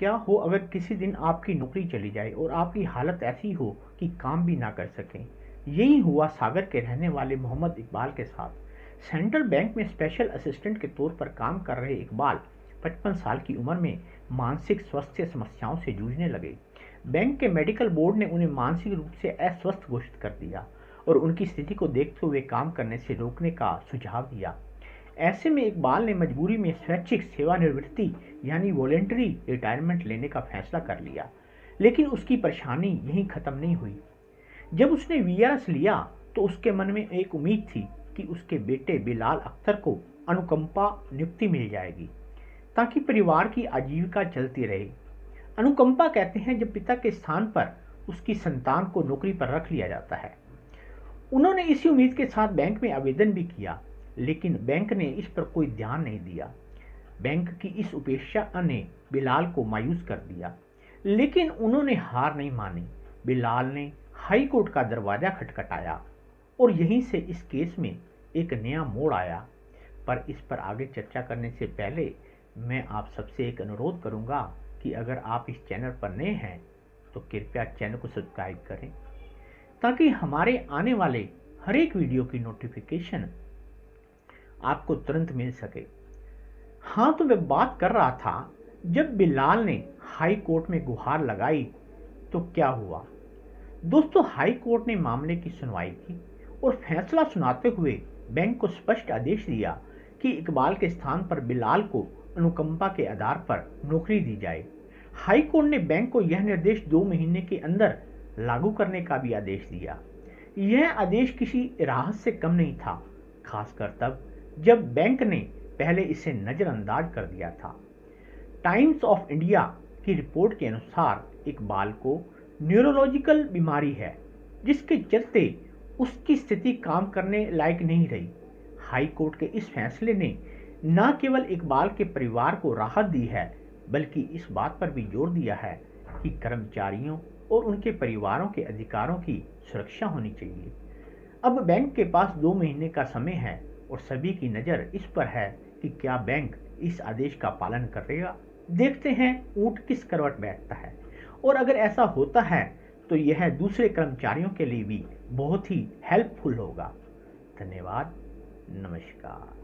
क्या हो अगर किसी दिन आपकी नौकरी चली जाए और आपकी हालत ऐसी हो कि काम भी ना कर सकें। यही हुआ सागर के रहने वाले मोहम्मद इकबाल के साथ। सेंट्रल बैंक में स्पेशल असिस्टेंट के तौर पर काम कर रहे इकबाल 55 साल की उम्र में मानसिक स्वास्थ्य समस्याओं से जूझने लगे। बैंक के मेडिकल बोर्ड ने उन्हें मानसिक रूप से अस्वस्थ घोषित कर दिया और उनकी स्थिति को देखते हुए काम करने से रोकने का सुझाव दिया। ऐसे में इकबाल ने मजबूरी में स्वैच्छिक सेवानिवृत्ति यानी वॉलेंटरी रिटायरमेंट लेने का फैसला कर लिया। लेकिन उसकी परेशानी यहीं खत्म नहीं हुई। जब उसने वीआरएस लिया तो उसके मन में एक उम्मीद थी कि उसके बेटे बिलाल अख्तर को अनुकंपा नियुक्ति मिल जाएगी ताकि परिवार की आजीविका चलती रहे। अनुकंपा कहते हैं जब पिता के स्थान पर उसकी संतान को नौकरी पर रख लिया जाता है। उन्होंने इसी उम्मीद के साथ बैंक में आवेदन भी किया, लेकिन बैंक ने इस पर कोई ध्यान नहीं दिया। बैंक की इस उपेक्षा ने बिलाल को मायूस कर दिया, लेकिन उन्होंने हार नहीं मानी। बिलाल ने हाई कोर्ट का दरवाजा खटखटाया और यहीं से इस केस में एक नया मोड़ आया। पर इस पर आगे चर्चा करने से पहले मैं आप सबसे एक अनुरोध करूंगा कि अगर आप इस चैनल पर नए हैं तो कृपया चैनल को सब्सक्राइब करें ताकि हमारे आने वाले हर एक वीडियो की नोटिफिकेशन आपको तुरंत मिल सके। हाँ, तो मैं बात कर रहा था, जब बिलाल ने हाई कोर्ट में गुहार लगाई तो क्या हुआ। दोस्तों, हाई कोर्ट ने मामले की सुनवाई की और फैसला सुनाते हुए बैंक को स्पष्ट आदेश दिया कि इकबाल के स्थान पर बिलाल को अनुकंपा के आधार पर नौकरी दी जाए। हाई कोर्ट ने बैंक को यह निर्देश 2 महीने के अंदर लागू करने का भी आदेश दिया। यह आदेश किसी राहत से कम नहीं था, खासकर तब जब बैंक ने पहले इसे नजरअंदाज कर दिया था। टाइम्स ऑफ इंडिया की रिपोर्ट के अनुसार इकबाल को न्यूरोलॉजिकल बीमारी है, जिसके चलते उसकी स्थिति काम करने लायक नहीं रही। हाई कोर्ट के इस फैसले ने न केवल इकबाल के परिवार को राहत दी है, बल्कि इस बात पर भी जोर दिया है कि कर्मचारियों और उनके परिवारों के अधिकारों की सुरक्षा होनी चाहिए। अब बैंक के पास 2 महीने का समय है और सभी की नज़र इस पर है कि क्या बैंक इस आदेश का पालन करेगा। देखते हैं ऊंट किस करवट बैठता है, और अगर ऐसा होता है तो यह दूसरे कर्मचारियों के लिए भी बहुत ही हेल्पफुल होगा। धन्यवाद। नमस्कार।